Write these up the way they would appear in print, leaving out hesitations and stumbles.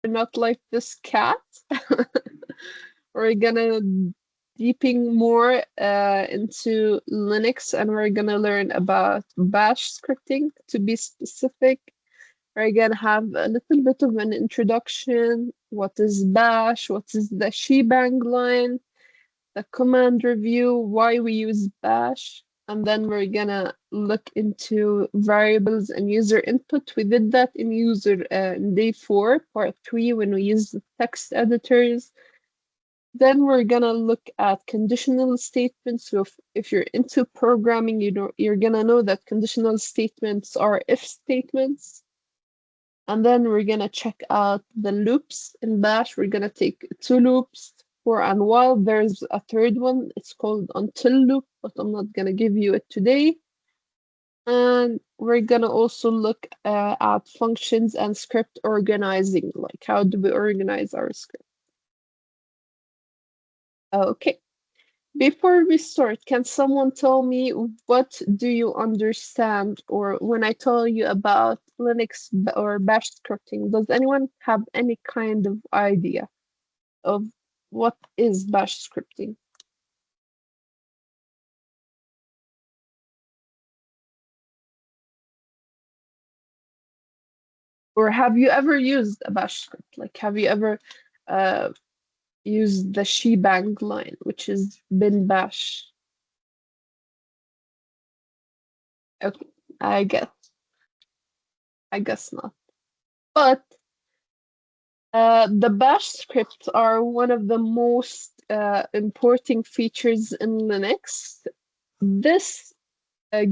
not like this cat. We're gonna deeping more into Linux, and we're gonna learn about Bash scripting. To be specific, we're gonna have a little bit of an introduction. What is Bash? What is the shebang line? The command review, why we use Bash, and then we're gonna look into variables and user input. We did that in in day 4, part 3, when we used the text editors. Then we're gonna look at conditional statements. So if you're into programming, you're gonna know that conditional statements are if statements. And then we're gonna check out the loops in Bash. We're gonna take 2 loops for and while. There's a third one. It's called until loop, but I'm not gonna give you it today. And we're gonna also look at functions and script organizing, like how do we organize our script. Okay. Before we start, can someone tell me what do you understand, or when I tell you about Linux or Bash scripting, does anyone have any kind of idea of what is Bash scripting? Or have you ever used a Bash script? Like, have you ever uh, used the shebang line, which is bin bash? Okay, I guess. I guess not. But the bash scripts are one of the most important features in Linux. This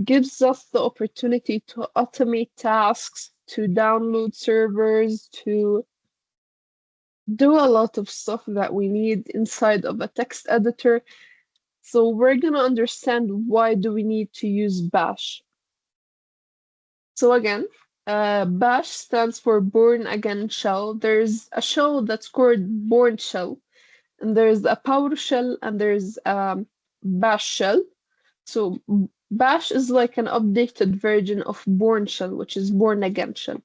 gives us the opportunity to automate tasks, to download servers, to do a lot of stuff that we need inside of a text editor. So we're gonna understand why do we need to use bash. So again, bash stands for born again shell. There's a shell that's called born shell, and there's a PowerShell, and there's Bash shell. So Bash is like an updated version of Born shell, which is born again shell.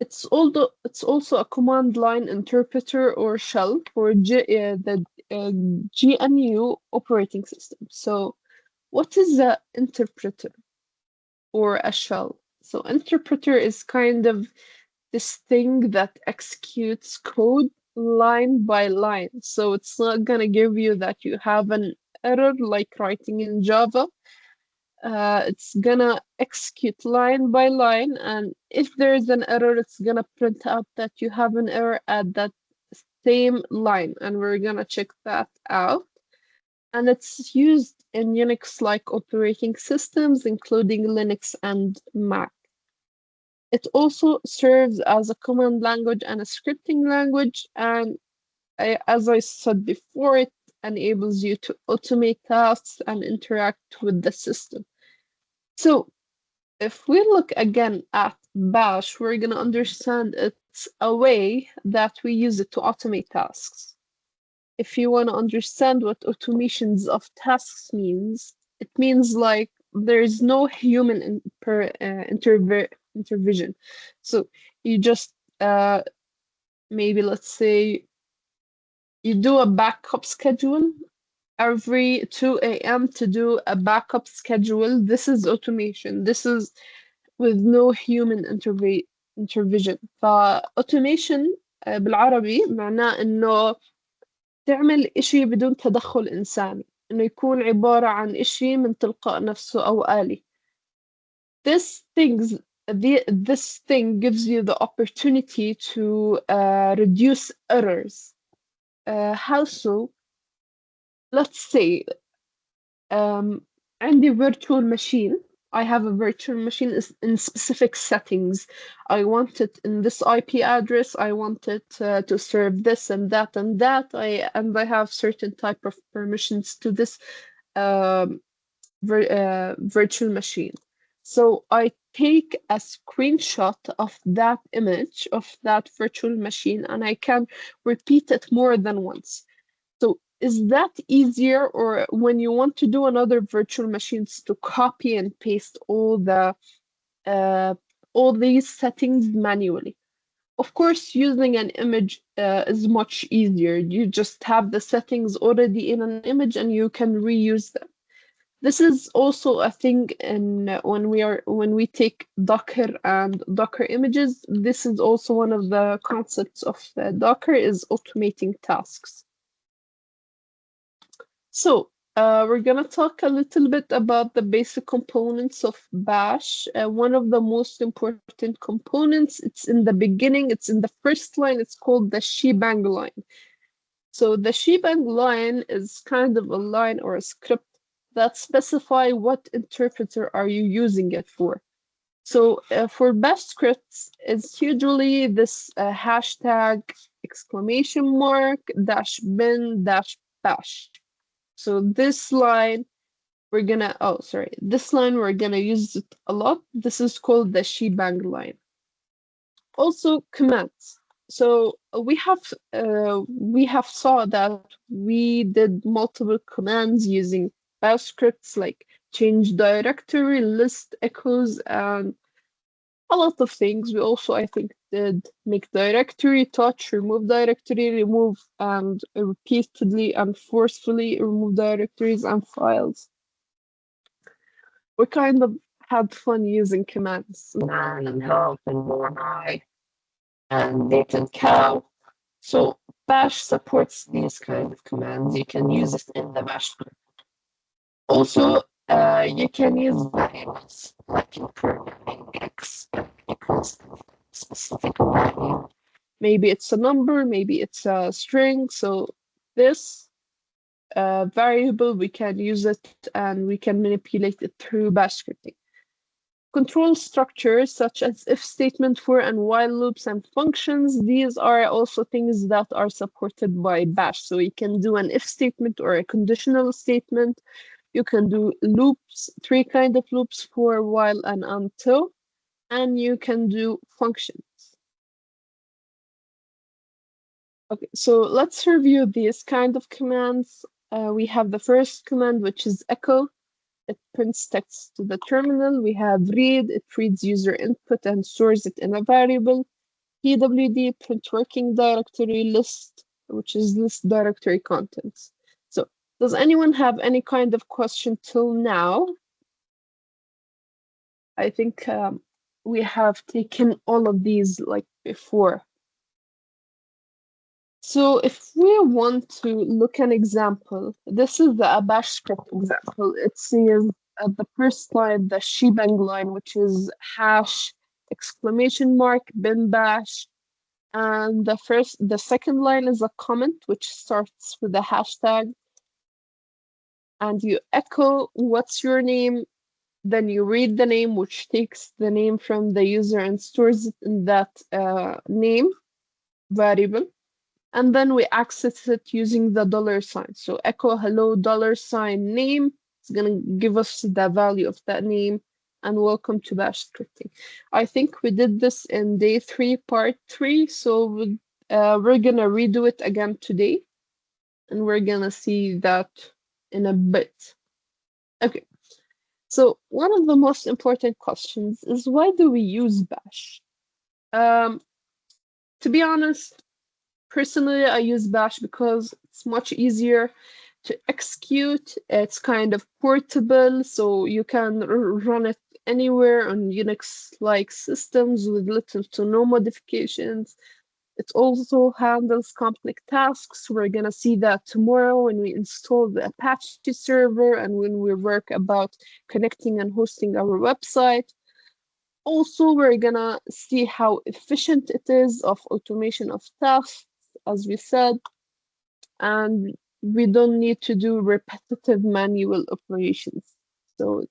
It's also a command line interpreter or shell for the GNU operating system. So what is the interpreter or a shell? So interpreter is kind of this thing that executes code line by line. So it's not gonna give you that you have an error like writing in Java. It's gonna execute line by line, and if there's an error, it's gonna print out that you have an error at that same line, and we're gonna check that out. And it's used in Unix-like operating systems, including Linux and Mac. It also serves as a command language and a scripting language, and as I said before, it enables you to automate tasks and interact with the system. So if we look again at Bash, we're going to understand it's a way that we use it to automate tasks. If you want to understand what automations of tasks means, it means like there's no human intervention. So you just maybe let's say you do a backup schedule every 2 a.m. to do a backup schedule. This is automation. This is with no human intervention. فautomation بالعربي معناه إنه تعمل إشي بدون تدخل إنساني، إنه يكون عبارة عن إشي من تلقاء نفسه أو آلي. This things this thing gives you the opportunity to reduce errors. How so? Let's say عندي virtual machine. I have a virtual machine in specific settings. I want it in this IP address. I want it to serve this and that and that. I have certain type of permissions to this virtual machine. So I take a screenshot of that image of that virtual machine, and I can repeat it more than once. So is that easier, or when you want to do another virtual machines to copy and paste all these settings manually? Of course, using an image is much easier. You just have the settings already in an image and you can reuse them. This is also a thing in when we take Docker and Docker images. This is also one of the concepts of Docker is automating tasks. So we're gonna talk a little bit about the basic components of Bash. One of the most important components, it's in the beginning, it's in the first line, it's called the shebang line. So the shebang line is kind of a line or a script that specify what interpreter are you using it for. So for Bash scripts, it's usually this hashtag exclamation mark dash bin dash bash. So this line this line we're gonna use it a lot. This is called the shebang line. Also commands. So we have saw that we did multiple commands using bash scripts like change directory, list echoes, and a lot of things. We also, I think, did make directory, touch, remove directory, remove and repeatedly and forcefully remove directories and files. We kind of had fun using commands. Man and help and Morai and Bit and cow. So Bash supports these kind of commands. You can use it in the Bash script. Also, you can use variables like in programming X equals specific value. Maybe it's a number, maybe it's a string. So this variable, we can use it and we can manipulate it through Bash scripting. Control structures such as if statement for and while loops and functions, these are also things that are supported by Bash. So you can do an if statement or a conditional statement. You can do loops, three kind of loops for while and until, and you can do functions. Okay, so let's review these kind of commands. We have the first command, which is echo. It prints text to the terminal. We have read. It reads user input and stores it in a variable. pwd, print working directory list, which is list directory contents. So does anyone have any kind of question till now? I think we have taken all of these like before. So if we want to look an example, this is the Bash script example. It says at the first line, the shebang line, which is hash exclamation mark bin bash. And the second line is a comment, which starts with the hashtag. And you echo what's your name, then you read the name, which takes the name from the user and stores it in that name variable. And then we access it using the $sign. So echo hello $sign name. It's gonna give us the value of that name. And welcome to Bash scripting. I think we did this in day 3, part 3. So we're gonna redo it again today. And we're gonna see that in a bit. Okay. So one of the most important questions is why do we use Bash? To be honest, personally, I use Bash because it's much easier to execute. It's kind of portable, so you can run it anywhere on Unix-like systems with little to no modifications. It also handles complex tasks. We're gonna see that tomorrow when we install the Apache server and when we work about connecting and hosting our website. Also, we're gonna see how efficient it is of automation of tasks, as we said, and we don't need to do repetitive manual operations. So,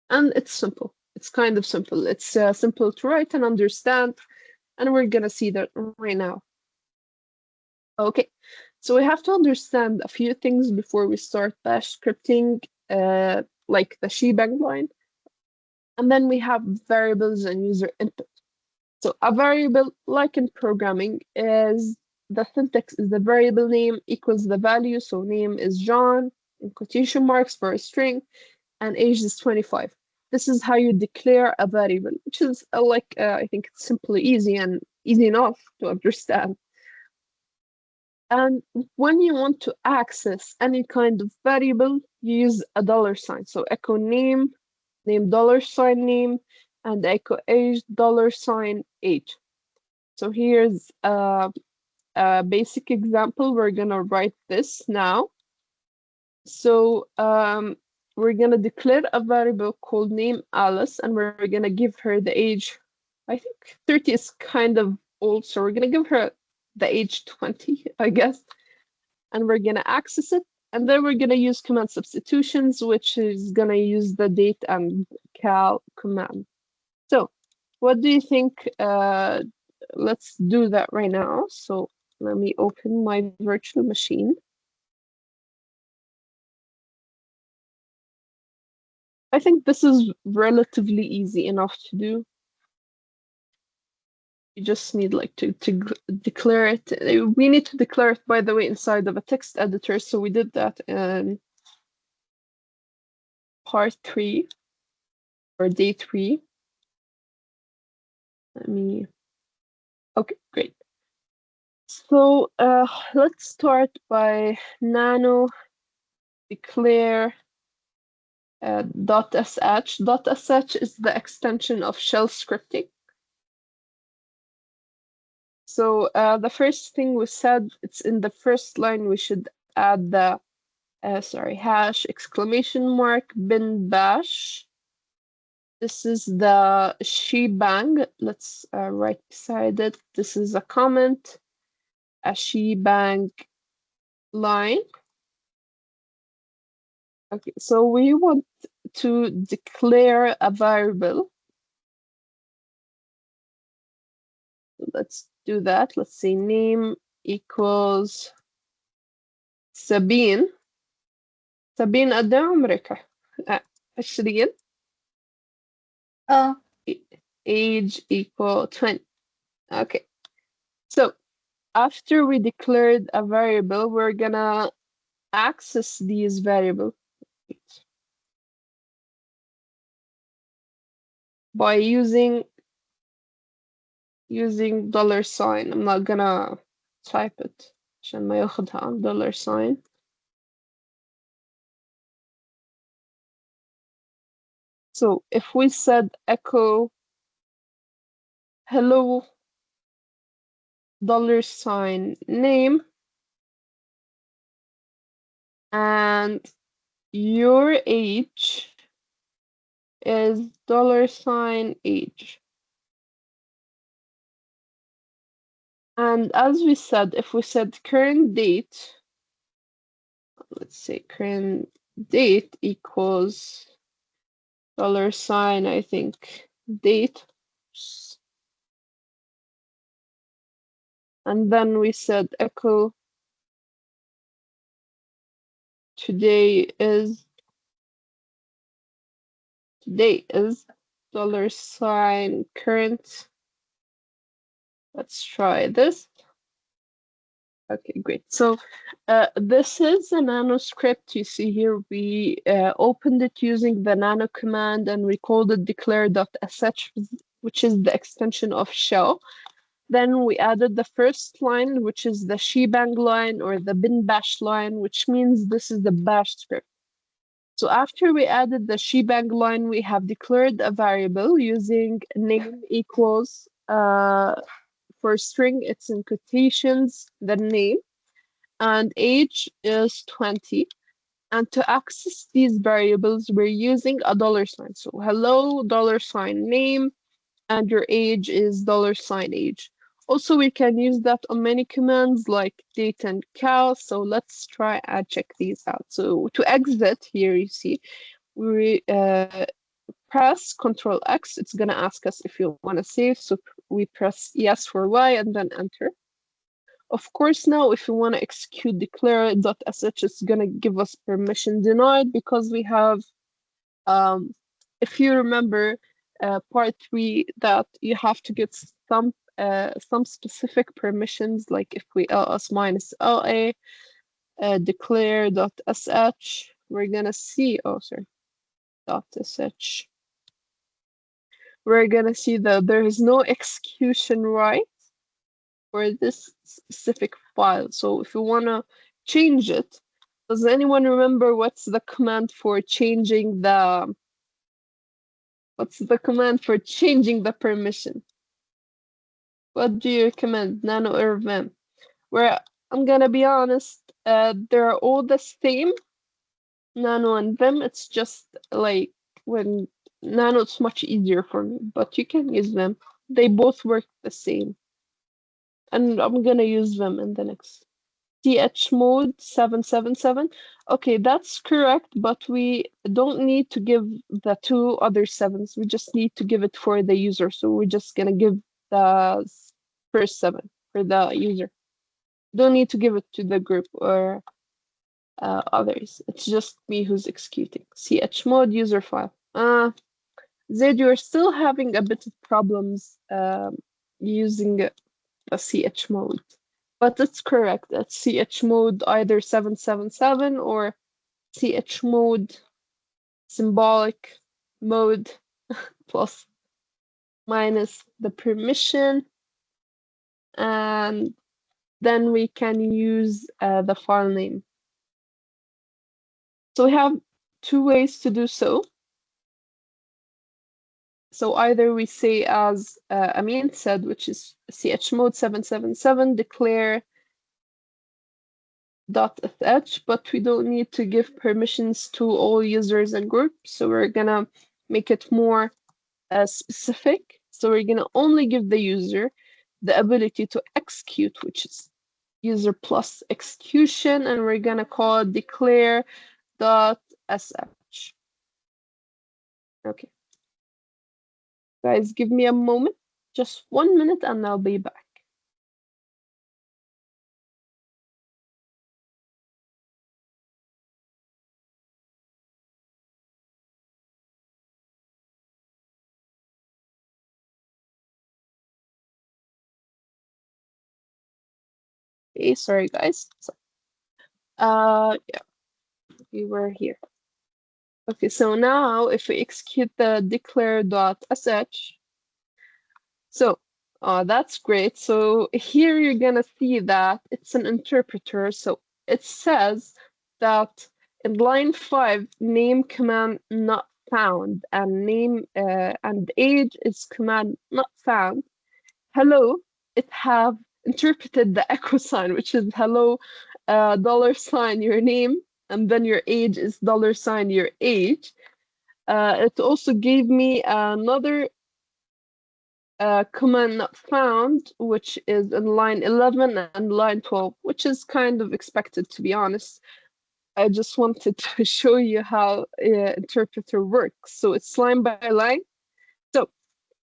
and it's simple. It's kind of simple. It's simple to write and understand, and we're gonna see that right now. Okay, so we have to understand a few things before we start Bash scripting, like the shebang line. And then we have variables and user input. So a variable, like in programming, is the syntax is the variable name equals the value. So name is John, in quotation marks for a string, and age is 25. This is how you declare a variable, which is I think it's simply easy and Easy enough to understand. And when you want to access any kind of variable, you use a dollar sign. So echo name, name dollar sign name, and echo age dollar sign age. So here's a basic example. We're gonna write this now. So we're gonna declare a variable called name Alice, and we're gonna give her the age. I think 30 is kind of old, so we're gonna give her the age 20, I guess, and we're gonna access it. And then we're gonna use command substitutions, which is gonna use the date and cal command. So what do you think? Let's do that right now. So let me open my virtual machine. I think this is relatively easy enough to do. You just need like to declare it. We need to declare it, by the way, inside of a text editor. So we did that in part 3 or day 3. Let me. Okay, great. So let's start by nano declare .sh. .sh is the extension of shell scripting. So the first thing we said, it's in the first line, we should add the, hash exclamation mark bin bash. This is the shebang. Let's write beside it. This is a comment, a shebang line. Okay, so we want to declare a variable. Let's do that. Let's say name equals Sabine. Sabine قد ايه عمرك؟ 20. اه Age equal 20. Okay. So after we declared a variable, we're gonna access these variables by using dollar sign. I'm not gonna type it عشان ما ياخدها عن dollar sign. So if we said echo hello dollar sign name and your age is dollar sign age. And as we said, if we said current date, let's say current date equals dollar sign, I think, date. And then we said echo today is dollar sign current. Let's try this. Okay, great. So this is a nano script. You see here, we opened it using the nano command and we called it declare.sh, which is the extension of shell. Then we added the first line, which is the shebang line or the bin bash line, which means this is the bash script. So after we added the shebang line, we have declared a variable using name equals, for string, it's in quotations, the name, and age is 20. And to access these variables, we're using a dollar sign. So hello, dollar sign name, and your age is dollar sign age. Also, we can use that on many commands like date and cal. So let's try and check these out. So to exit here, you see, we press Control X. It's going to ask us if you want to save. So we press yes for Y and then enter. Of course, now if you want to execute declare.sh, it's going to give us permission denied because we have, if you remember, part 3, that you have to get some specific permissions, like if we ls minus la declare.sh, we're gonna see, oh sorry, .sh, we're gonna see that there is no execution right. for this specific file. So if you want to change it, does anyone remember what's the command for changing the permission? What do you recommend, Nano or Vim? Where I'm gonna be honest, they're all the same, Nano and Vim. It's just like when Nano, it's much easier for me, but you can use them. They both work the same. And I'm gonna use them in the next. CH mode 777. Okay, that's correct, but we don't need to give the two other sevens. We just need to give it for the user. So we're just gonna give the first seven for the user. Don't need to give it to the group or others. It's just me who's executing. CH mode user file. Zed, you're still having a bit of problems using a CH mode. But it's correct. It's CH mode either 777 or CH mode symbolic mode plus minus the permission. And then we can use the file name. So we have two ways to do so. So either we say as Amin said, which is CH mode 777 declare .sh, but we don't need to give permissions to all users and groups. So we're gonna make it more specific. So we're gonna only give the user the ability to execute, which is user plus execution, and we're gonna call it declare.sh. Okay. Guys, give me a moment, just 1 minute, and I'll be back. Okay, sorry guys. So, yeah, we were here. Okay, so now if we execute the declare.sh, so that's great. So here you're gonna see that it's an interpreter. So it says that in line 5, name command not found, and name and age is command not found. Hello, it have interpreted the echo sign, which is hello, $ your name, and then your age is $ your age. It also gave me another command not found, which is in line 11 and line 12, which is kind of expected, to be honest. I just wanted to show you how interpreter works. So it's line by line. So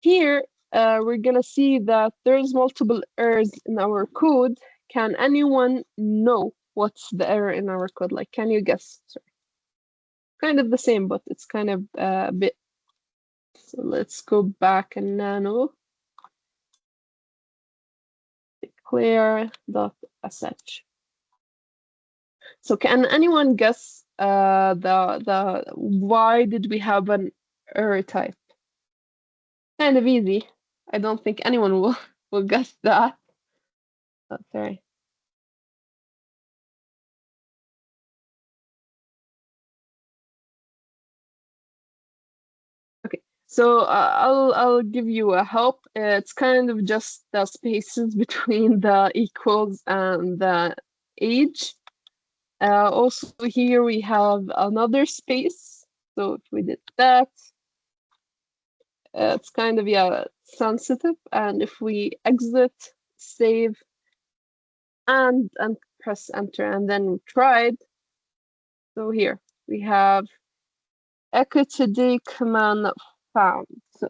here we're gonna see that there's multiple errors in our code. Can anyone know what's the error in our code? Like, can you guess? Sorry. Kind of the same, but it's kind of a bit. So let's go back and nano declare.sh. So can anyone guess the why did we have an error type? Kind of easy. I don't think anyone will guess that. Oh, sorry. Okay, so I'll give you a help. It's kind of just the spaces between the equals and the age. Also here we have another space. So if we did that, it's kind of, yeah, sensitive. And if we exit, save, and press enter, and then we tried. So here we have echo today command not found. So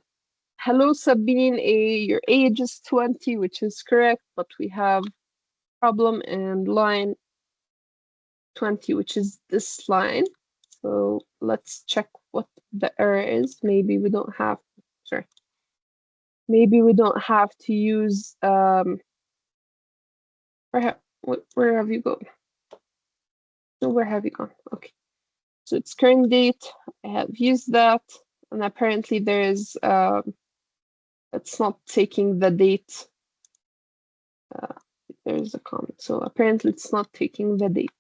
hello Sabine, your age is 20, which is correct, but we have problem in line 20, which is this line. So let's check what the error is. Maybe we don't have, sorry. Maybe we don't have to use, where have you gone? So where have you gone? Okay. So it's current date. I have used that, and apparently there is, it's not taking the date there's a comment. So apparently it's not taking the date.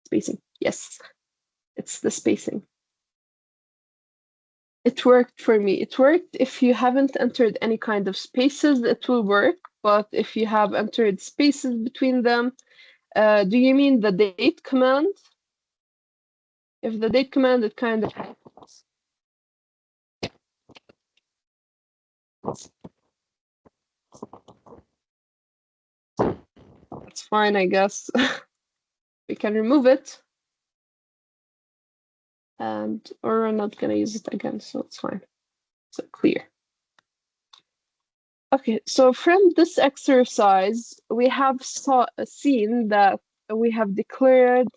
Spacing. Yes, it's the spacing. It worked for me. It worked if you haven't entered any kind of spaces, it will work. But if you have entered spaces between them, do you mean the date command? If the date command, it kind of helps. That's fine, I guess. We can remove it. And or we're not gonna use it again, so it's fine. So clear. Okay, so from this exercise, we have seen that we have declared.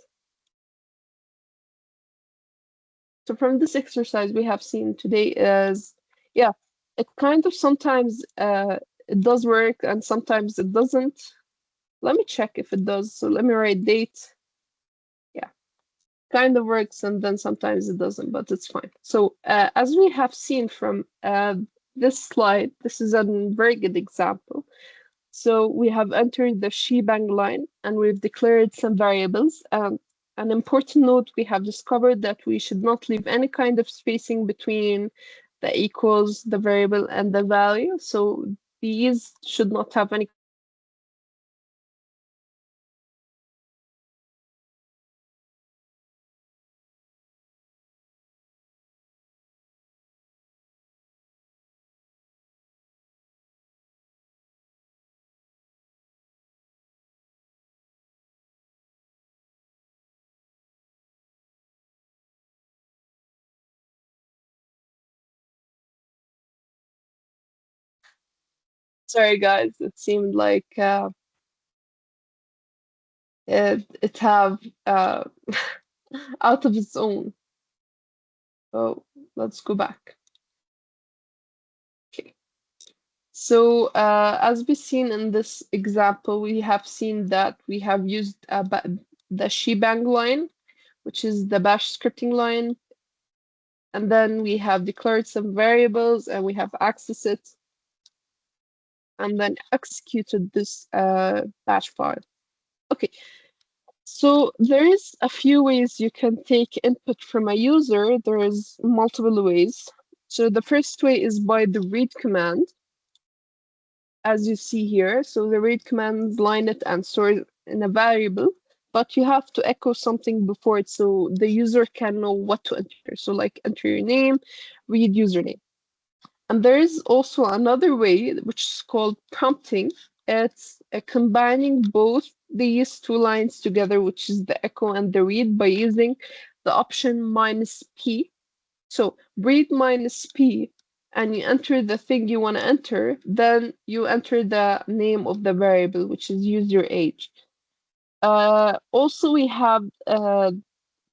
So from this exercise, we have seen today is, yeah, it kind of sometimes it does work and sometimes it doesn't. Let me check if it does. So let me write date. Yeah, kind of works and then sometimes it doesn't, but it's fine. So as we have seen from this slide, this is a very good example. So we have entered the shebang line and we've declared some variables. An important note, we have discovered that we should not leave any kind of spacing between the equals, the variable, and the value. So these should not have any. Sorry, guys, it seemed like it have out of its own. So let's go back. Okay. So as we've seen in this example, we have seen that we have used the shebang line, which is the bash scripting line. And then we have declared some variables and we have accessed it and then executed this bash file. Okay, so there is a few ways you can take input from a user. There is multiple ways. So the first way is by the read command, as you see here. So the read command line it and store it in a variable, but you have to echo something before it so the user can know what to enter. So like enter your name, read username. And there is also another way, which is called prompting. It's combining both these two lines together, which is the echo and the read, by using the option -p. So read -p, and you enter the thing you want to enter, then you enter the name of the variable, which is user age. Also, we have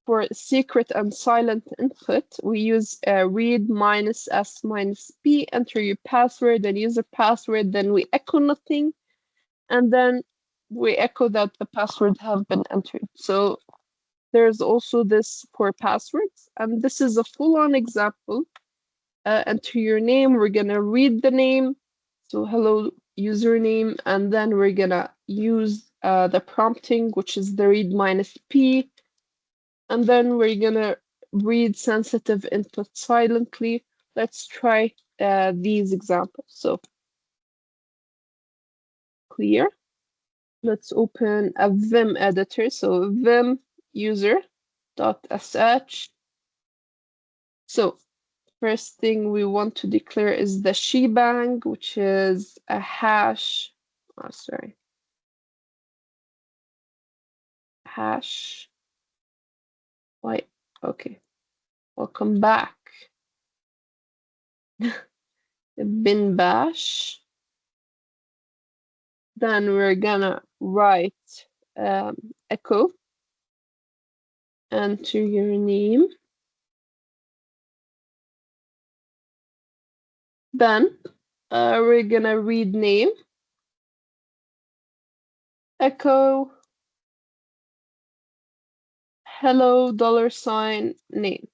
for secret and silent input, we use read -s-p, enter your password and user password, then we echo nothing, and then we echo that the password have been entered. So there's also this for passwords, and this is a full-on example. Enter your name, we're gonna read the name, so hello username, and then we're gonna use the prompting, which is the read -p, and then we're gonna read sensitive input silently. Let's try these examples. So clear. Let's open a Vim editor. So Vim user.sh. So first thing we want to declare is the shebang, which is a hash. Oh, sorry. Hash. Why? Okay. Welcome back. Bin bash. Then we're gonna write echo, enter your name. Then we're gonna read name, echo, hello $name.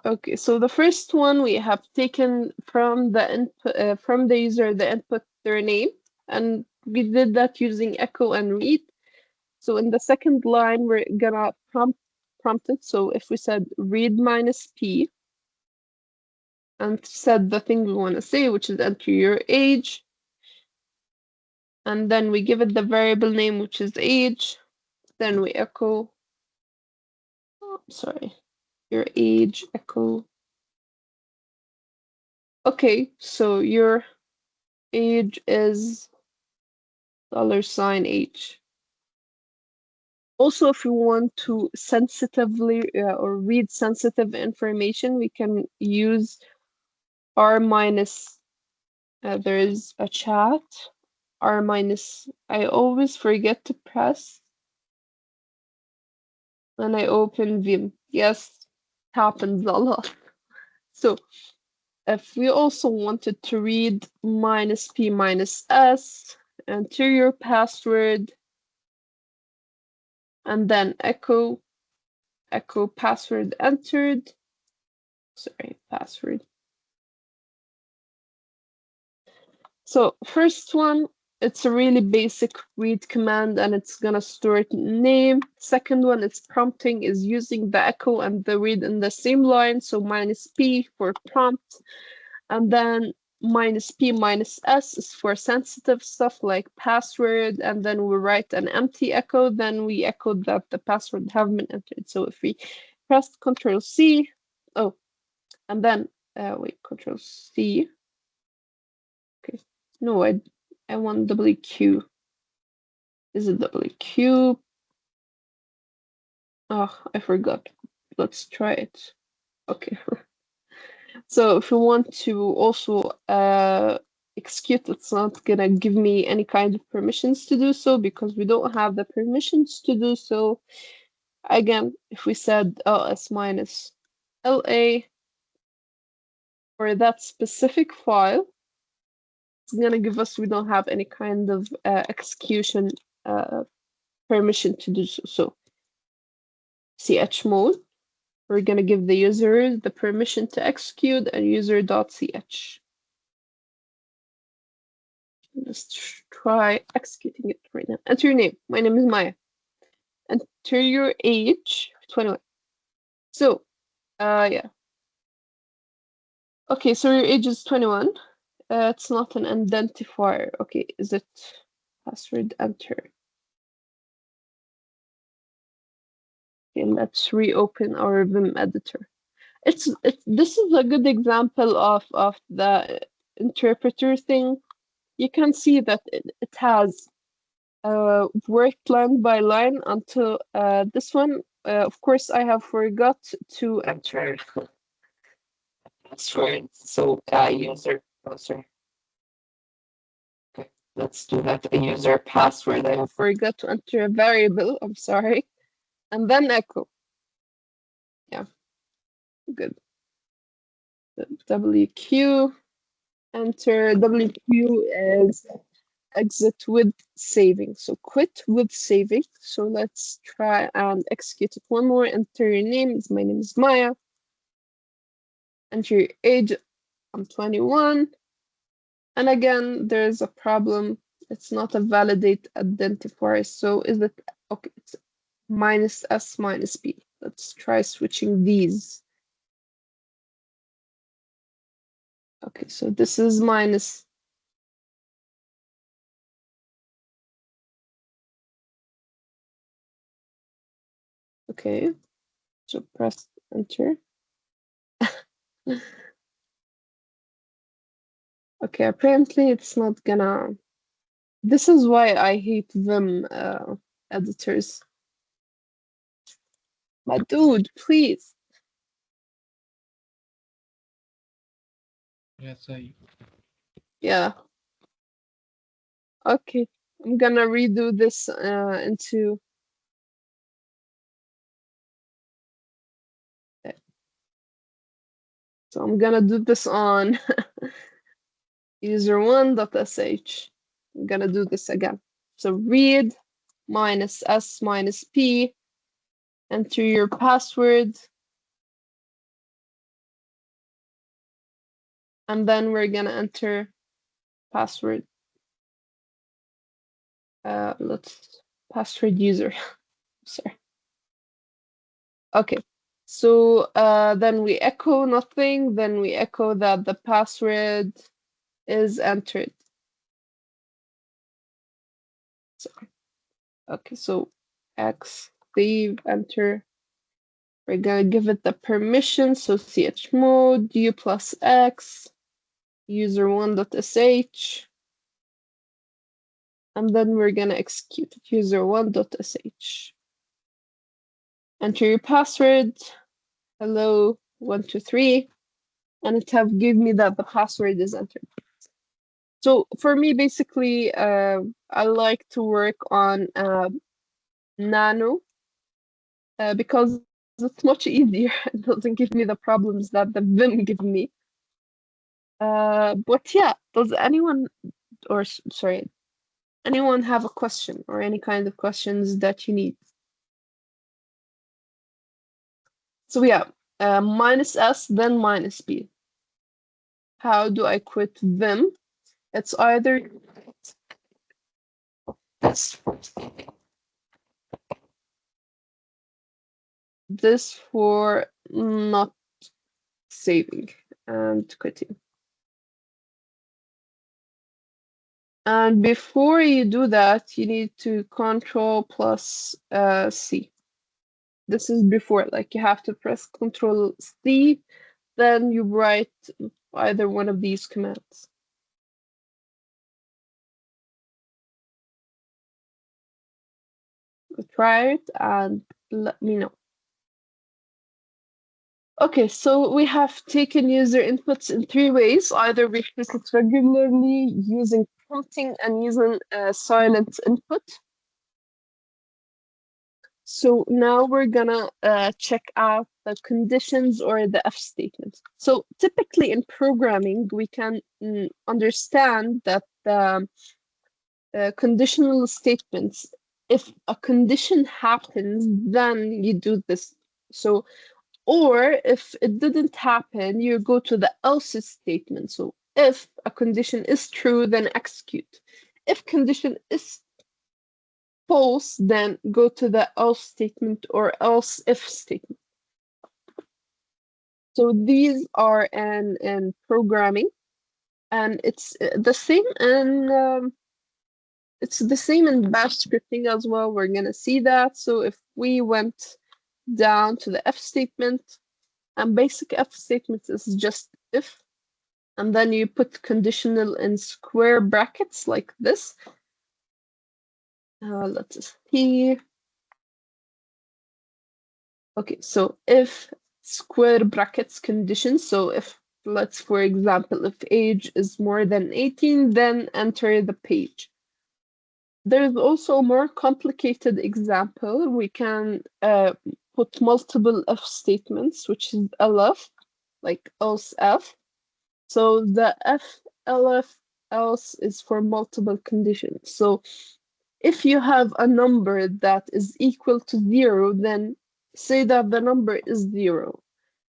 Okay, so the first one we have taken from the input from the user the input their name, and We did that using echo and read. So in the second line, we're gonna prompt it. So if we said read minus p and said the thing we want to say, which is enter your age, and then we give it the variable name, which is age, then we echo, oh, sorry, your age, echo. Okay, so your age is $H. Also, if you want to sensitively or read sensitive information, we can use R minus, there is a chat, R minus, I always forget to press when I open Vim. Yes, happens a lot. So if we also wanted to read minus P minus S, enter your password, and then echo password entered. Sorry, password. So first one, it's a really basic read command and it's gonna store name. Second one is prompting, is using the echo and the read in the same line. So minus P for prompt. And then minus P minus S is for sensitive stuff like password. And then we write an empty echo, then we echo that the password have been entered. So if we press Control C, oh, and then wait, Control C. Okay, no, I want WQ. Is it WQ? Oh, I forgot. Let's try it. Okay. So if you want to also execute, it's not gonna give me any kind of permissions to do so because we don't have the permissions to do so. Again, if we said ls minus LA for that specific file, it's gonna give us, we don't have any kind of execution permission to do so. So chmod, we're gonna give the user the permission to execute and user.ch. Let's try executing it right now. Enter your name. My name is Maya. Enter your age, 21. So, yeah. Okay, so your age is 21. It's not an identifier. Okay, is it password enter? Okay, let's reopen our Vim editor. This is a good example of the interpreter thing. You can see that it has worked line by line until this one. Of course, I have forgot to enter password. So user browser. Okay, let's do that. A user password. I forgot to enter a variable. I'm sorry. And then echo. Yeah, good. WQ. Enter. WQ is exit with saving. So quit with saving. So let's try and execute it one more. Enter your name. My name is Maya. Enter your age. I'm 21. And again, there's a problem. It's not a validate identifier. So is it okay? It's minus S minus B. Let's try switching these. Okay, so this is minus. Okay, so press enter. Okay, apparently it's not gonna. This is why I hate Vim editors. But dude, please. Yes, Yeah. Okay, I'm gonna redo this into. So I'm gonna do this on user1.sh. I'm gonna do this again. So read minus S minus P, enter your password, and then we're gonna enter password. Let's password user. Sorry. Okay. So then we echo nothing. Then we echo that the password is entered. Sorry. Okay. So X leave enter. We're gonna give it the permission. So chmod u plus X user1.sh. And then we're gonna execute it, user1.sh. Enter your password, hello, 123, and it have give me that the password is entered. So for me, basically, I like to work on Nano because it's much easier. It doesn't give me the problems that the Vim give me. But yeah, does anyone, or sorry, anyone have a question or any kind of questions that you need? So yeah, minus S, then minus B. How do I quit Vim? It's either this for not saving and quitting. And before you do that, you need to Control plus C. This is before, like you have to press Control C, then you write either one of these commands. Try it and let me know. Okay, so we have taken user inputs in three ways. Either we click it regularly using prompting and using silent input. So now we're gonna check out the conditions or the if statements. So typically in programming, we can understand that the conditional statements, if a condition happens, then you do this. So, or if it didn't happen, you go to the else statement. So if a condition is true, then execute. If condition is false, then go to the else statement or else if statement. So these are in programming, and it's the same in it's the same in bash scripting as well. We're gonna see that. So if we went down to the if statement, and basic if statement is just if, and then you put conditional in square brackets like this. Let's see. Okay, so if square brackets condition, so if let's, for example, if age is more than 18, then enter the page. There's also a more complicated example. We can put multiple if statements, which is elif, like else f. So the f, elif, else is for multiple conditions. So if you have a number that is equal to 0, then say that the number is 0.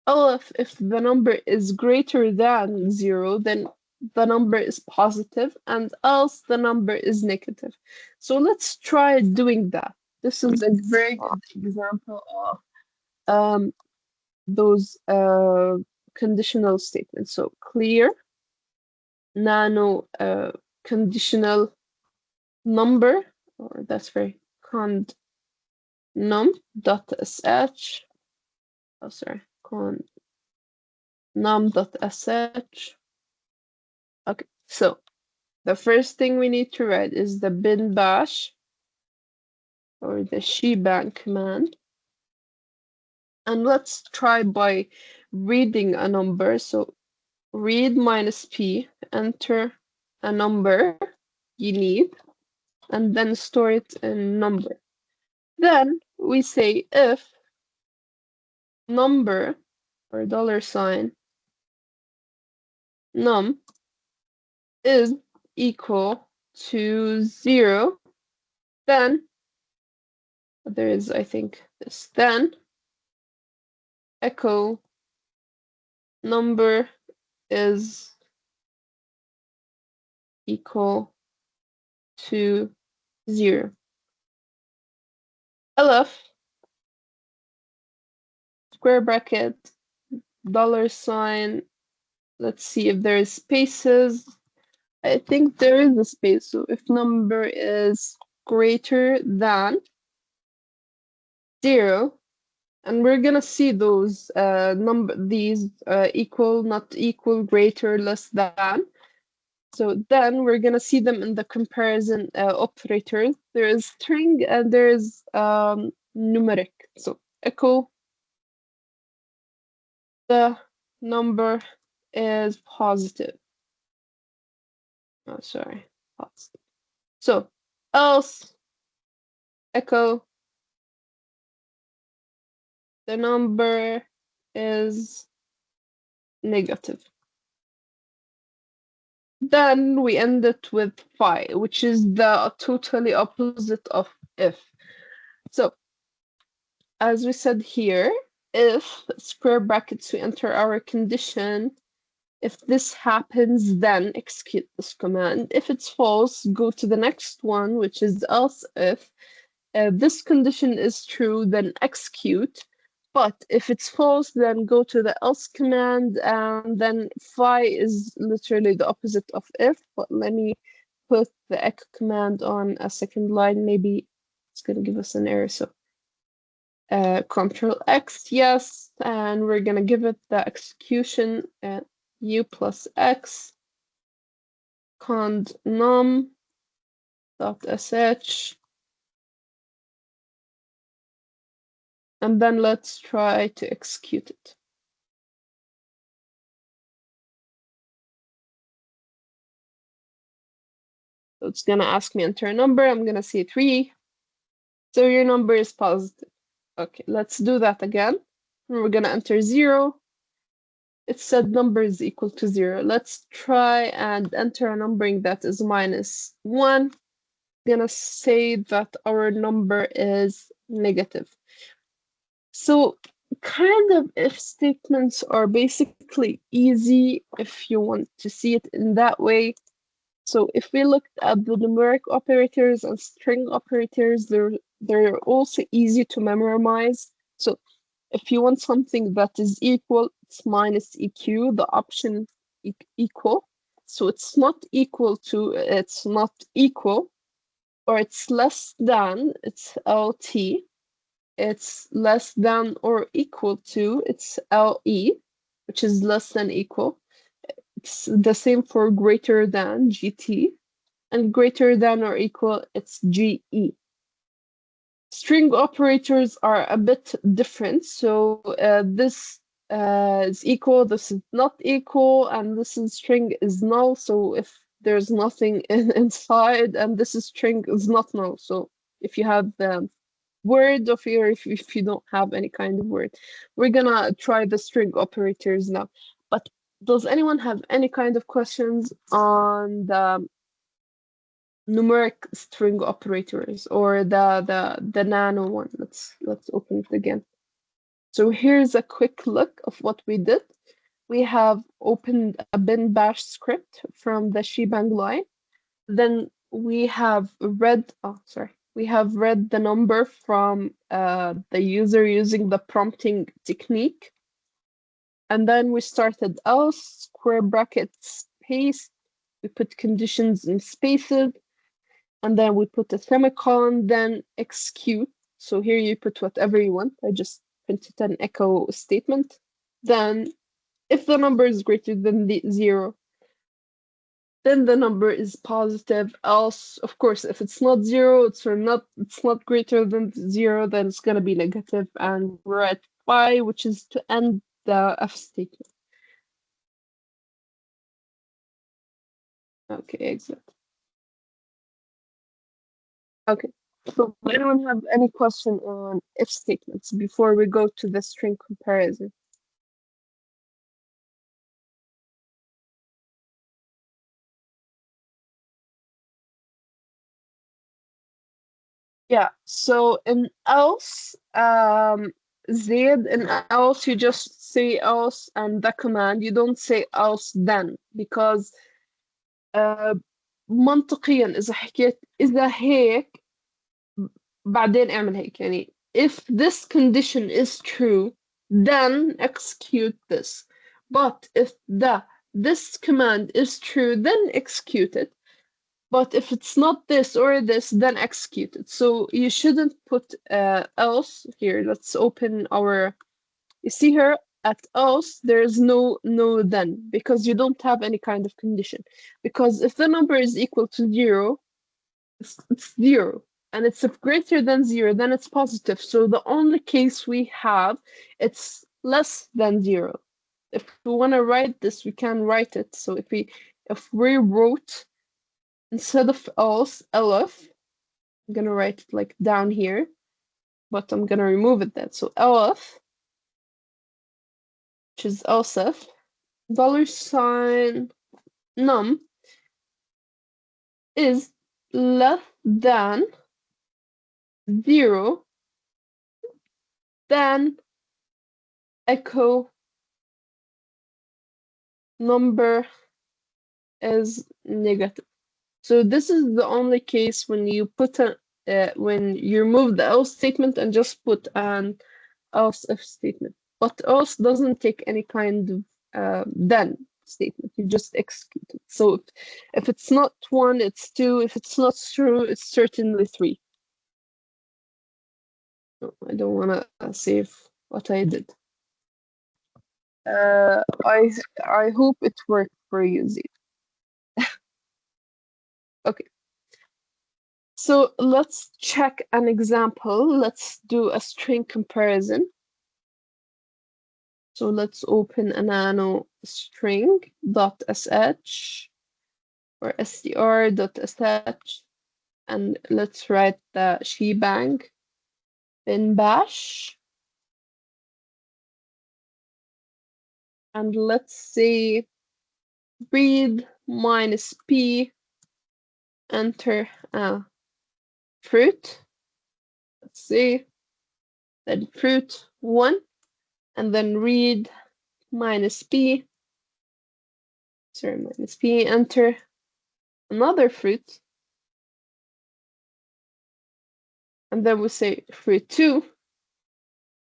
If the number is greater than 0, then the number is positive, and else the number is negative. So let's try doing that. This is a very good example of those conditional statements. So clear, nano conditional number, or that's very cond num dot sh. Oh, sorry, con num dot sh. Okay, so the first thing we need to write is the bin bash or the shebang command. And let's try by reading a number. So read minus p, enter a number you need, and then store it in number. Then we say if number or $sign num is equal to 0, then there is, I think, this. Then echo number is equal to 0. elif, square bracket, $sign. Let's see if there is spaces. I think there is a space. So if number is greater than 0, and we're gonna see those these equal, not equal, greater, less than. So then we're gonna see them in the comparison operators. There is string and there is numeric. So echo the number is positive. Oh, sorry, positive. So else echo the number is negative. Then we end it with phi, which is the totally opposite of if. So as we said here, if square brackets, we enter our condition. If this happens, then execute this command. If it's false, go to the next one, which is else if. This condition is true, then execute. But if it's false, then go to the else command, and then phi is literally the opposite of if. But let me put the echo command on a second line. Maybe it's going to give us an error. So Control X, yes, and we're going to give it the execution u plus x cond num dot sh. And then let's try to execute it. So it's gonna ask me enter a number. I'm gonna say 3. So your number is positive. Okay, let's do that again. We're gonna enter 0. It said number is equal to 0. Let's try and enter a numbering that is minus 1. I'm gonna say that our number is negative. So kind of if statements are basically easy if you want to see it in that way. So if we looked at the numeric operators and string operators, they're also easy to memorize. So if you want something that is equal, it's minus EQ, the option equal. So it's not equal to, it's not equal, or it's less than, it's LT. It's less than or equal to, it's LE, which is less than equal. It's the same for greater than, GT, and greater than or equal, it's GE. String operators are a bit different. So this is equal, this is not equal, and this is string is null. So if there's nothing inside, and this is string is not null. So if you have the word of here, if you don't have any kind of word, we're gonna try the string operators now. But does anyone have any kind of questions on the numeric string operators or the nano one? Let's open it again. So here's a quick look of what we did. We have opened a bin bash script from the shebang line. Then we have read, we have read the number from the user using the prompting technique. And then we started else, square brackets, space. We put conditions in spaces. And then we put a semicolon, then execute. So here you put whatever you want. I just printed an echo statement. Then if the number is greater than 0, then the number is positive. Else, of course, if it's not 0, it's not greater than 0, then it's gonna be negative. And we're at phi, which is to end the if statement. Okay, exactly. Okay. So does anyone have any question on if statements before we go to the string comparison? Yeah, so in else, Zaid, in else, you just say else and the command. You don't say else then, because منطقيا إذا حكيت إذا هيك بعدين اعمل هيك يعني if this condition is true then execute this, but if this command is true then execute it, but if it's not this or this then execute it. So you shouldn't put else here. Let's open our, you see here at else there's no then because you don't have any kind of condition, because if the number is equal to zero, it's zero, and it's if greater than zero then it's positive. So the only case we have, it's less than zero. If we want to write this we can write it. So if we wrote instead of else elif, I'm gonna write it like down here, but I'm gonna remove it then. So elif, which is elsif, $sign num is less than zero, then echo number is negative. So this is the only case when you put when you remove the else statement and just put an else if statement. But else doesn't take any kind of then statement. You just execute it. So if it's not one, it's two. If it's not true, it's certainly three. No, I don't want to save what I did. I hope it worked for you, Z. Okay. So let's check an example. Let's do a string comparison. So let's open a nano string dot sh or str dot sh, and let's write the shebang in bash. And let's say read minus p, enter fruit. Let's see, then fruit 1, and then read minus p, enter another fruit, and then we say fruit 2,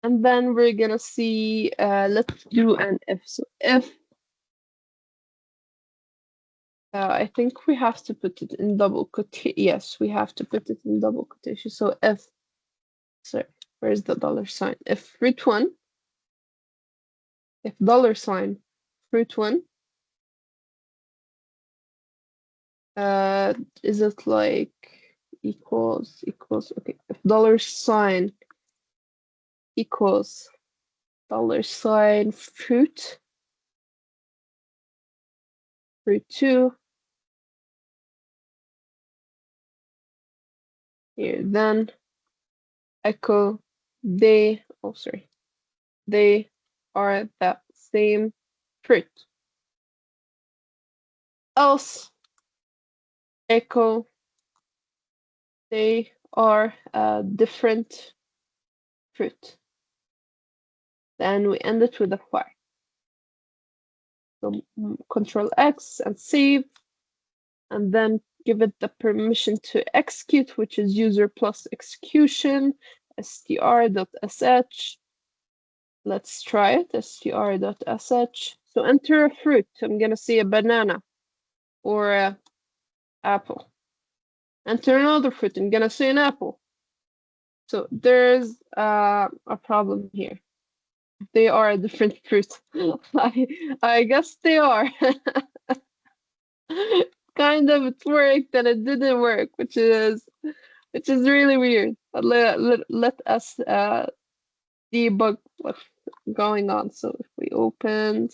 and then we're gonna see, let's do an if. So if, I think we have to put it in double quotation. Yes, we have to put it in double quotation. So if, sorry, where's the $sign? If fruit 1, if $sign fruit 1, is it like equals, okay, if $sign equals $sign fruit 2 here, then echo they, oh sorry, they are the same fruit. Else echo they are a different fruit. Then we end it with a fire. So Control X and save, and then give it the permission to execute, which is user plus execution, str.sh. Let's try it, str.sh. So enter a fruit. I'm gonna say a banana or a apple. Enter another fruit. I'm gonna say an apple. So there's a problem here. They are a different fruit. I guess they are. Kind of it worked and it didn't work, which is really weird. But let us debug what's going on. So if we opened,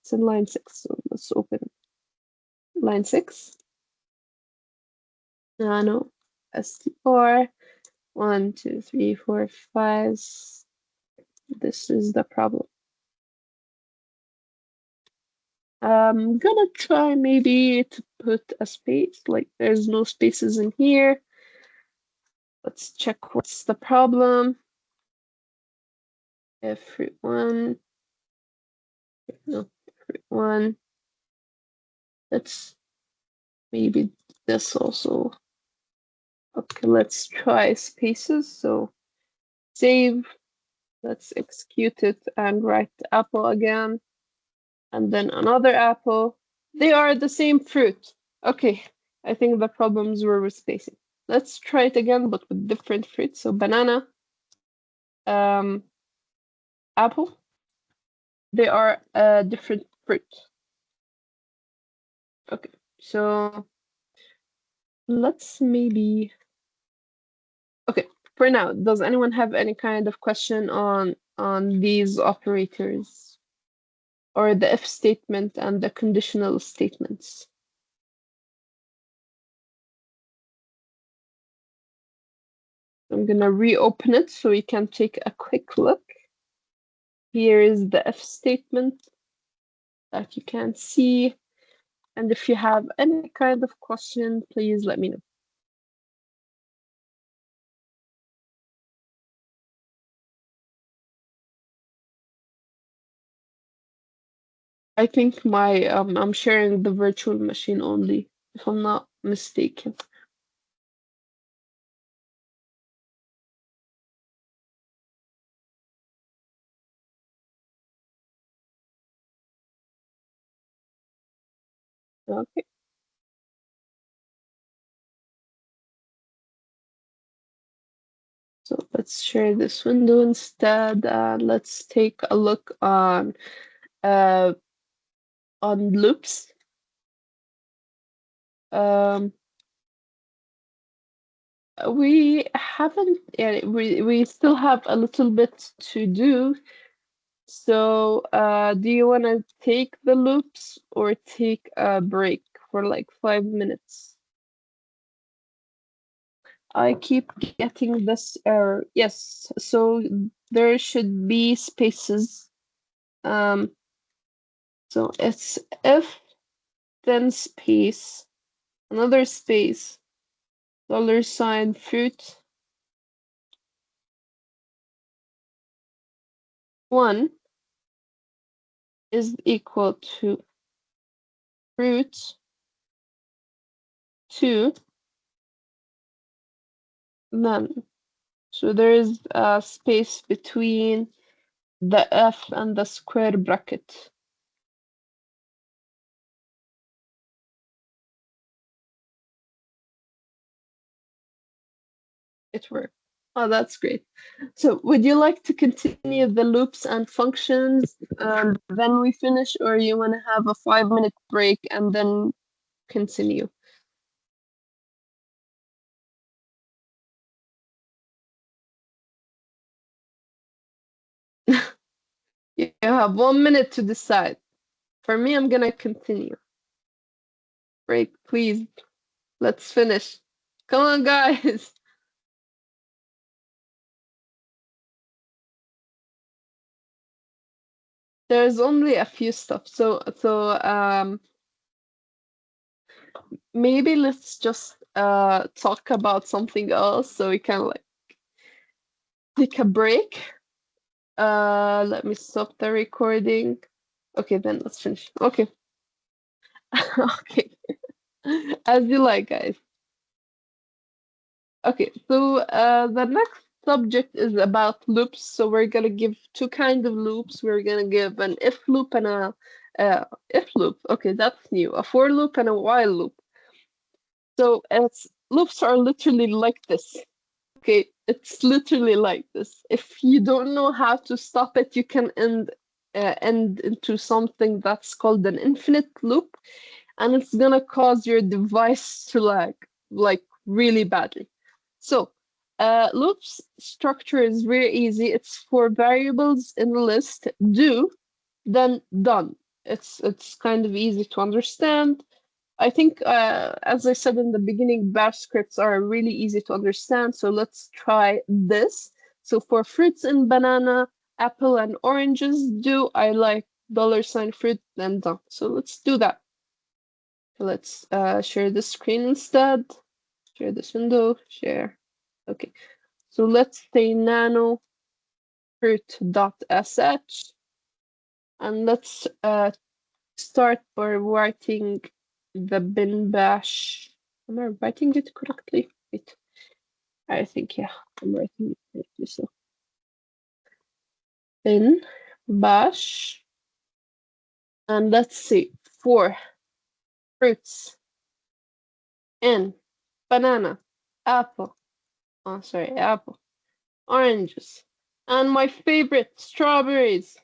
it's in line 6. So let's open line 6. Nano str 1, 2, 3, 4, 5. This is the problem. I'm gonna try maybe to put a space, like there's no spaces in here. Let's check what's the problem. If fruit 1, no, fruit 1. Let's maybe this also. Okay, let's try spaces. So save, let's execute it and write apple again, and then another apple. They are the same fruit. Okay, I think the problems were with spacing. Let's try it again, but with different fruits. So banana, um, apple. They are a different fruit. Okay, so let's maybe. Okay, for now, does anyone have any kind of question on these operators or the if statement and the conditional statements? I'm gonna reopen it so we can take a quick look. Here is the if statement that you can see. And if you have any kind of question, please let me know. I think my I'm sharing the virtual machine only, if I'm not mistaken. Okay, so let's share this window instead, and let's take a look uh on loops. Um, we haven't, yeah, we still have a little bit to do. So, do you want to take the loops or take a break for like 5 minutes? I keep getting this error. Yes, so there should be spaces. Um, so it's if, then space, another space, $sign fruit, one is equal to fruit two, none. So there is a space between the F and the square bracket. It worked. Oh, that's great. So would you like to continue the loops and functions and then we finish, or you want to have a 5 minute break and then continue? You have 1 minute to decide. For me, I'm gonna continue. Break, please. Let's finish. Come on, guys. There's only a few stuff. So maybe let's just talk about something else so we can like take a break. Let me stop the recording. Okay, then let's finish. Okay. Okay. As you like, guys. Okay, so the next subject is about loops. So we're gonna give two kind of loops. We're gonna give an if loop and a if loop. Okay, that's new. A for loop and a while loop. So it's loops are literally like this. Okay, it's literally like this. If you don't know how to stop it, you can end into something that's called an infinite loop, and it's gonna cause your device to lag like really badly. So, loops structure is very easy. It's for variables in the list. Do, then done. It's kind of easy to understand. I think, as I said in the beginning, bash scripts are really easy to understand. So let's try this. So for fruits and banana, apple and oranges, do I like $fruit, then done. So let's do that. Let's share the screen instead. Share this window, share. Okay. So let's say nano fruit.sh and let's start by writing the bin bash. Am I writing it correctly? Wait. I think, yeah, I'm writing it correctly. So in bash, and let's see, for fruits in banana, apple, oh, sorry, apple, oranges, and my favorite, strawberries.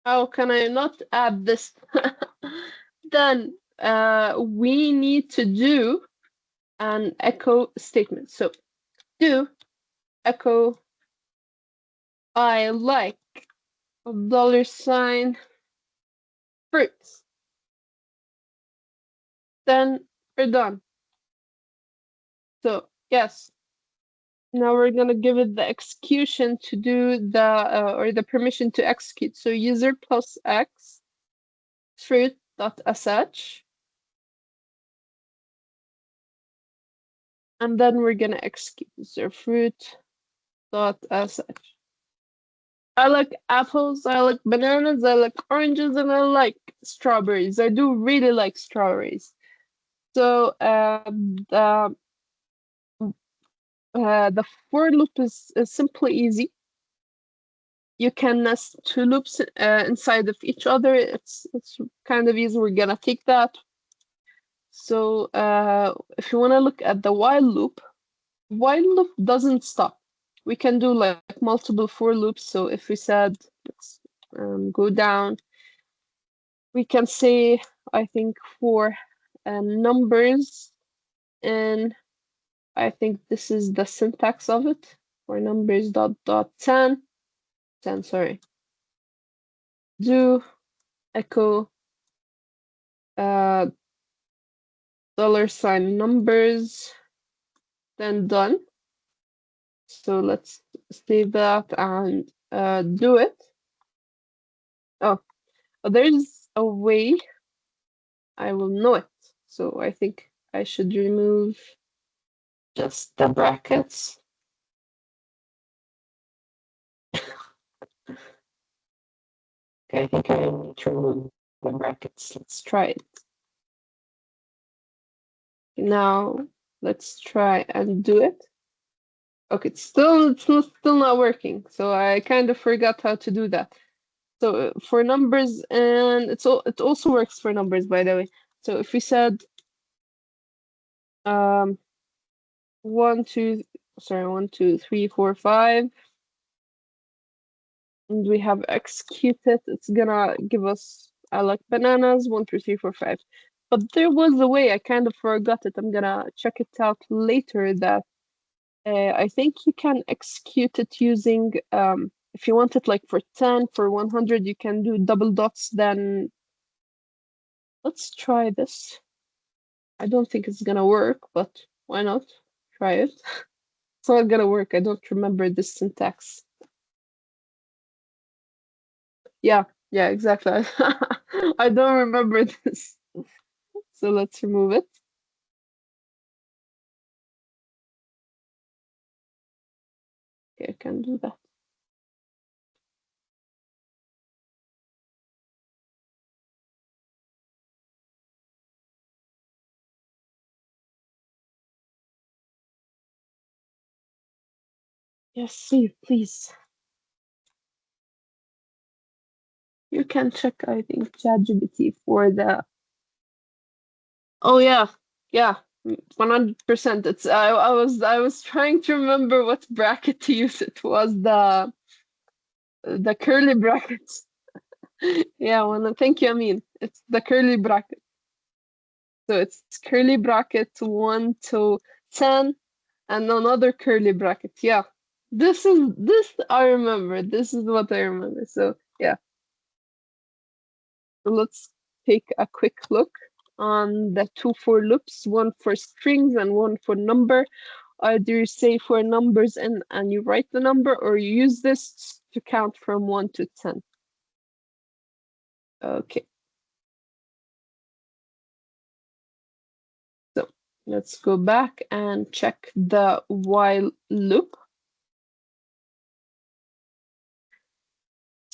How can I not add this? Then we need to do an echo statement. So do echo I like $sign fruits. Then we're done. So yes, now we're gonna give it the execution to do the or the permission to execute. So user plus x fruit dot sh, and then we're gonna execute user fruit dot sh. I like apples, I like bananas, I like oranges, and I like strawberries. I do really like strawberries. So the for loop is simply easy. You can nest two loops inside of each other. It's kind of easy. We're gonna take that. So if you want to look at the while loop doesn't stop. We can do like multiple for loops. So if we said let's go down, we can say I think for numbers, and I think this is the syntax of it for numbers dot 10, sorry, do echo uh $sign numbers, then done. So let's save that and do it. Oh, there's a way I will know it. So I think I should remove just the brackets. Okay, I think I need to remove the brackets. Let's try it. Now let's try and do it. Okay, it's still not working. So I kind of forgot how to do that. So for numbers, and it also works for numbers, by the way. So if we said um 1, 2, sorry, 1, 2, 3, 4, 5, and we have executed, it's gonna give us I like bananas, 1, 2, 3, 4, 5. But there was a way I kind of forgot it. I'm gonna check it out later. That I think you can execute it using if you want it like for 10, for 100, you can do double dots. Then let's try this. I don't think it's gonna work, but why not? Try it. It's not gonna work. I don't remember this syntax. Yeah, yeah, exactly. I don't remember this. So let's remove it. Okay, I can do that. Yes, save, please. You can check, I think, ChatGPT for the. Oh yeah, yeah, 100%. It's I was trying to remember what bracket to use. It was the curly brackets. Yeah, thank you, Amin. It's the curly bracket. So it's curly bracket 1 to 10 and another curly bracket. Yeah. This I remember. This is what I remember. So yeah. So let's take a quick look on the two for loops, one for strings and one for number. Either you say for numbers and you write the number, or you use this to count from 1 to 10. Okay. So let's go back and check the while loop.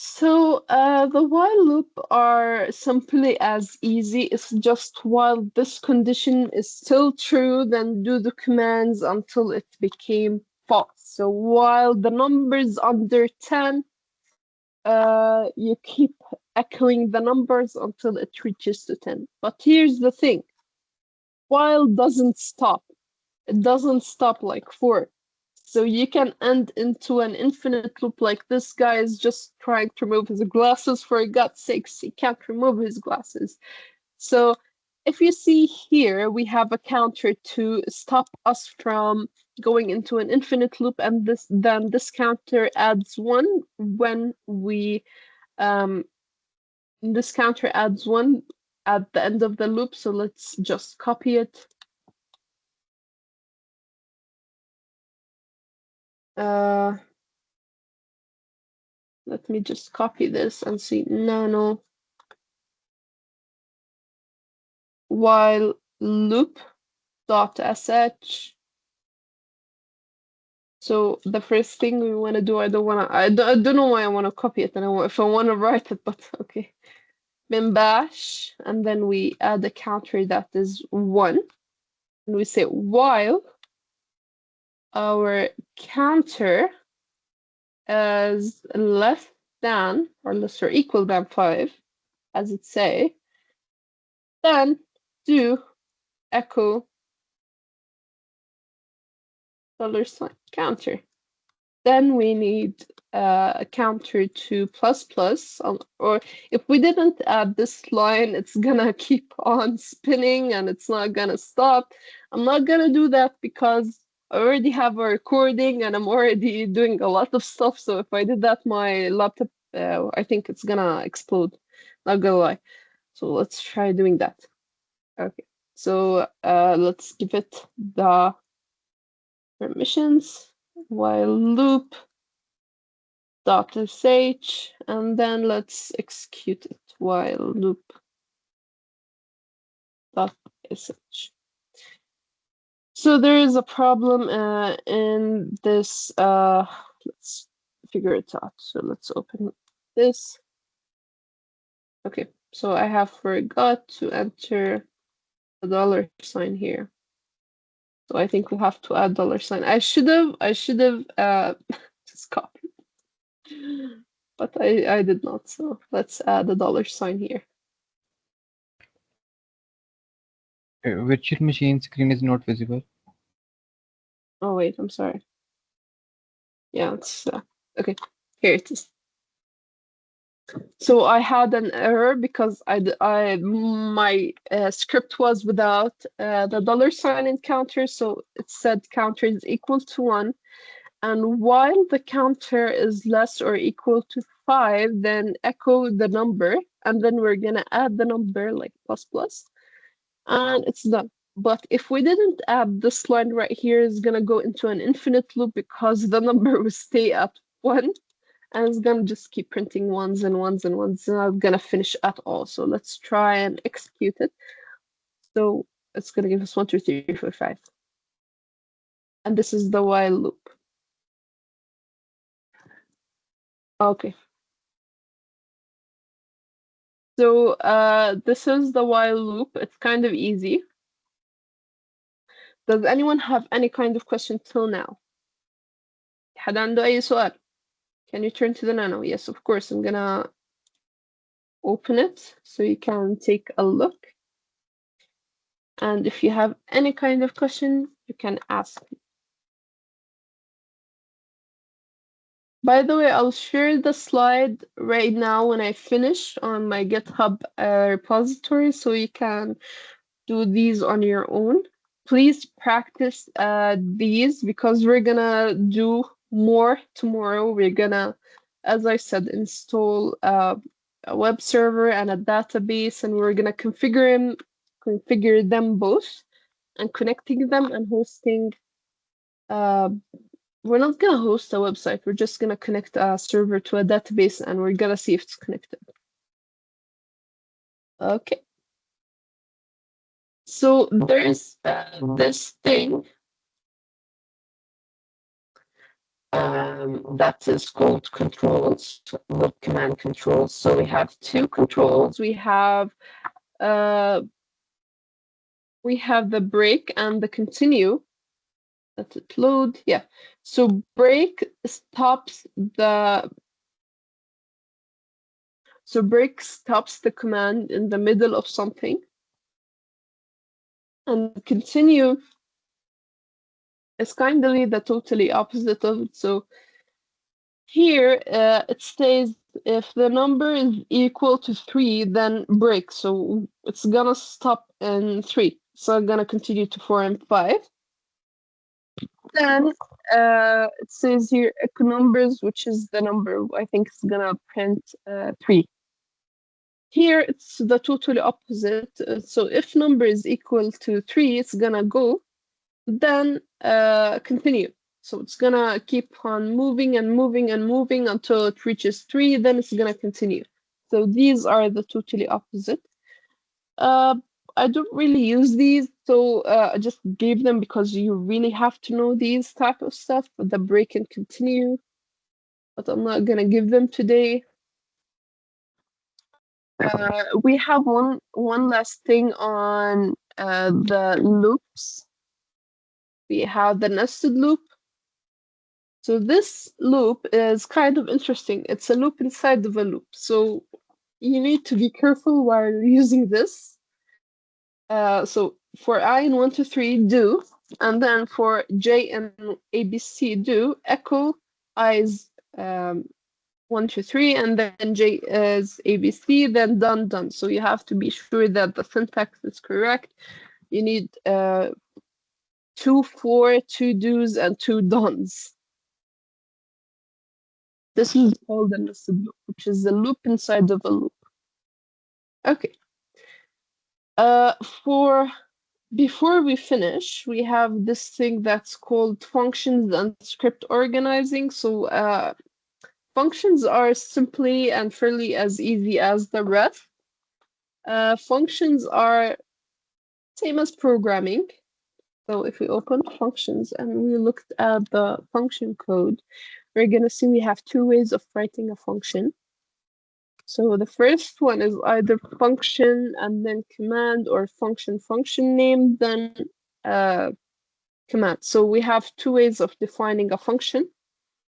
So the while loop are simply as easy. It's just while this condition is still true, then do the commands until it became false. So while the number's under 10, you keep echoing the numbers until it reaches to 10. But here's the thing, while doesn't stop. It doesn't stop like for. So you can end into an infinite loop like this guy is just trying to remove his glasses. For God's sakes, he can't remove his glasses. So if you see here, we have a counter to stop us from going into an infinite loop, and this counter adds one when we this counter adds one at the end of the loop. So let's just copy it. Uh, Let me just copy this and see nano while loop dot sh. So the first thing we want to do, I don't know why I want to copy it, and if I want to write it, but okay. Bin bash, and then we add a counter that is 1, and we say while our counter is less than or less or equal than 5, as it say, then do echo $sign counter. Then we need a counter to plus plus, or if we didn't add this line, it's gonna keep on spinning and it's not gonna stop. I'm not gonna do that because I already have a recording and I'm already doing a lot of stuff. So if I did that, my laptop, I think it's gonna explode. Not gonna lie. So let's try doing that. Okay. So let's give it the permissions while loop dot sh, and then let's execute it while loop dot sh. So there is a problem in this. Let's figure it out. So let's open this. Okay, so I have forgot to enter a $sign here. So I think we'll have to add $sign. I should have just copied, but I did not. So let's add a $sign here. Virtual machine screen is not visible. Oh wait, I'm sorry. Yeah, it's okay. Here it is. So I had an error because my script was without the $sign in counter, so it said counter is equal to 1, and while the counter is less or equal to 5, then echo the number, and then we're gonna add the number like plus plus, and it's done. But if we didn't add this line right here, it's gonna go into an infinite loop because the number will stay at 1, and it's gonna just keep printing ones and ones and ones. It's not gonna finish at all. So let's try and execute it. So it's gonna give us 1, 2, 3, 4, 5. And this is the while loop. Okay. So this is the while loop. It's kind of easy. Does anyone have any kind of question till now? حد عنده أي سؤال? Can you turn to the nano? Yes, of course. I'm gonna open it so you can take a look. And if you have any kind of question, you can ask me. By the way, I'll share the slide right now when I finish on my GitHub repository so you can do these on your own. Please practice these because we're gonna do more tomorrow. We're gonna, as I said, install a web server and a database, and we're gonna configure them both and connecting them and hosting. We're not gonna host a website. We're just gonna connect a server to a database, and we're gonna see if it's connected. Okay. So there's this thing that is called controls, loop command controls. So we have two controls. Uh, we have the break and the continue. Let it load. Yeah. So break stops the command in the middle of something, and continue is kindly the totally opposite of it. So here it stays if the number is equal to 3, then break. So it's gonna stop in 3. So I'm gonna continue to 4 and 5. Then it says here echo numbers, which is the number I think it's gonna print 3. Here it's the totally opposite. So if number is equal to 3, it's gonna go, then continue. So it's gonna keep on moving and moving and moving until it reaches 3, then it's gonna continue. So these are the totally opposite. Uh, I don't really use these, so I just gave them because you really have to know these type of stuff, the break and continue, but I'm not gonna give them today. We have one last thing on the loops. We have the nested loop. So this loop is kind of interesting. It's a loop inside of a loop. So you need to be careful while using this. So for I in 1 to 3, do, and then for J and ABC, do echo I's 1 to 3, and then J is ABC, then done, done. So you have to be sure that the syntax is correct. You need 2 for, 2 do's, and 2 dones. This is called a nested loop, which is a loop inside of a loop. Okay. Uh, for Before we finish, we have this thing that's called functions and script organizing. So functions are simply and fairly as easy as the rest. Functions are same as programming. So if we open functions and we looked at the function code, we're gonna see we have two ways of writing a function. So the first one is either function and then command, or function name, then command. So we have two ways of defining a function,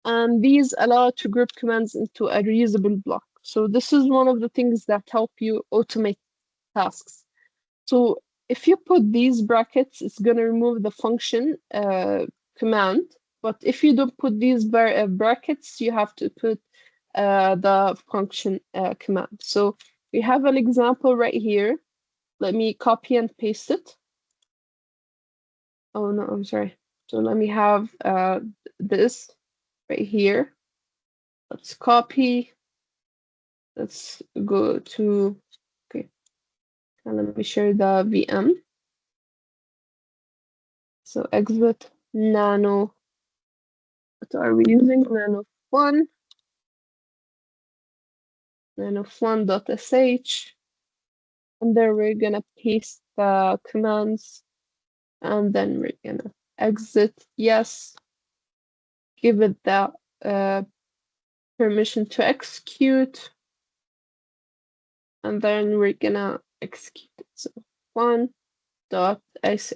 and these allow to group commands into a reusable block. So this is one of the things that help you automate tasks. So if you put these brackets, it's going to remove the function command. But if you don't put these brackets, you have to put the function command. So we have an example right here. Let me copy and paste it. Oh no, I'm sorry. So let me have this right here. Let's copy. Let's go to, okay, and let me share the VM. So exit nano. What are we using? Nano1, nano1.sh. And then we're gonna paste the commands, and then we're gonna exit yes, give it the permission to execute, and then we're gonna execute it. So 1.sh.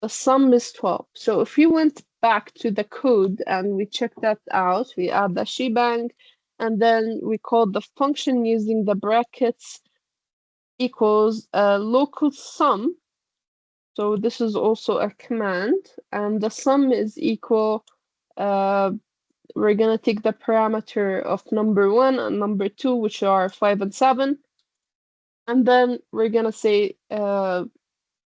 The sum is 12. So if we went back to the code and we check that out, we add the shebang, and then we call the function using the brackets equals a local sum. So this is also a command, and the sum is equal, we're gonna take the parameter of number 1 and number 2, which are 5 and 7, and then we're gonna say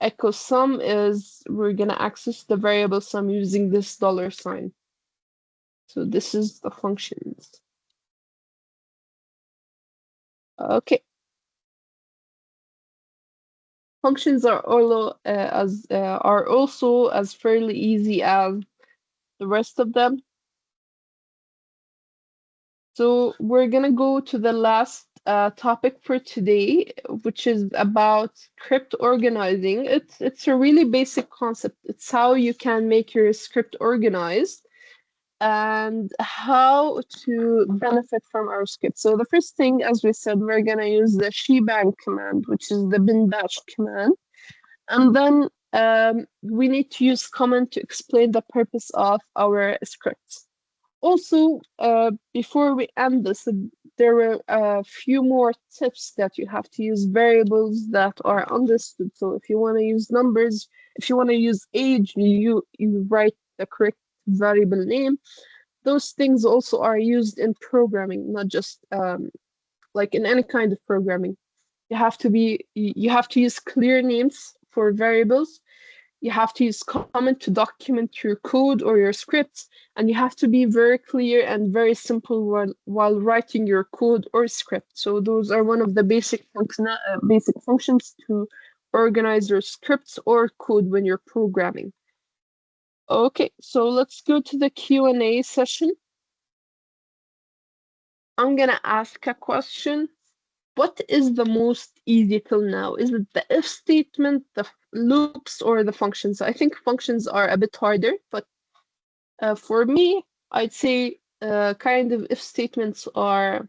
echo sum is, we're gonna access the variable sum using this $sign. So this is the functions. Okay. Functions are also as fairly easy as the rest of them. So we're gonna go to the last topic for today, which is about script organizing. It's a really basic concept. It's how you can make your script organized. and how to benefit from our script. So the first thing, as we said, we're gonna use the shebang command, which is the bin bash command. And then we need to use comment to explain the purpose of our scripts. Also, before we end this, there were a few more tips that you have to use variables that are understood. So if you want to use numbers, if you want to use age, you write the correct variable name. Those things also are used in programming, not just like in any kind of programming. You have to use clear names for variables. You have to use comment to document your code or your scripts, and you have to be very clear and very simple while writing your code or script. So those are one of the basic functions to organize your scripts or code when you're programming. Okay, so let's go to the Q&A session. I'm gonna ask a question. What is the most easy till now? Is it the if statement, the loops, or the functions? I think functions are a bit harder, but for me, I'd say kind of if statements are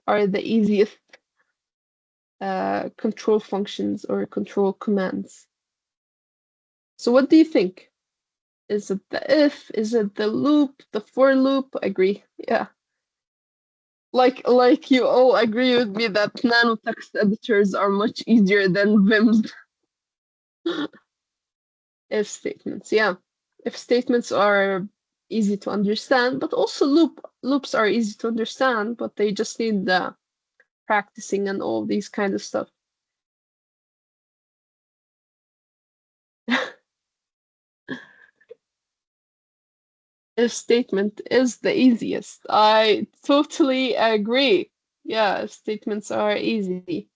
the easiest control functions or control commands. So what do you think? Is it the if? Is it the loop? The for loop? Agree. Yeah. Like you all agree with me that nano text editors are much easier than Vim's if statements. Yeah. If statements are easy to understand, but also loops are easy to understand, but they just need the practicing and all these kind of stuff. If statement is the easiest. I totally agree. Yeah, if statements are easy.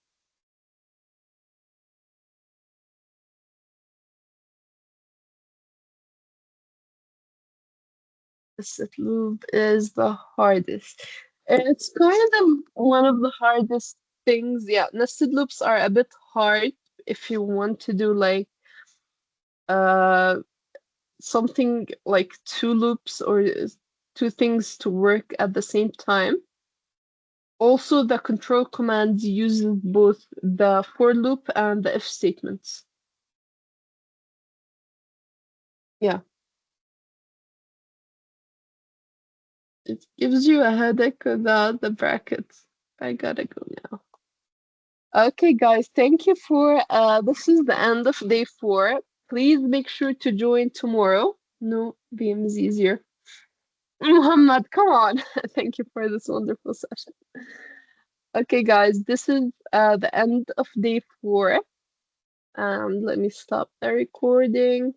Set loop is the hardest. It's kind of one of the hardest things. Yeah, nested loops are a bit hard if you want to do like uh something like two loops or two things to work at the same time. Also, the control command uses both the for loop and the if statements. Yeah, it gives you a headache without the brackets. I gotta go now. Okay, guys, thank you for this is the end of day 4. Please make sure to join tomorrow. No, BM is easier. Muhammad, come on. Thank you for this wonderful session. Okay, guys, this is the end of day 4. Let me stop the recording.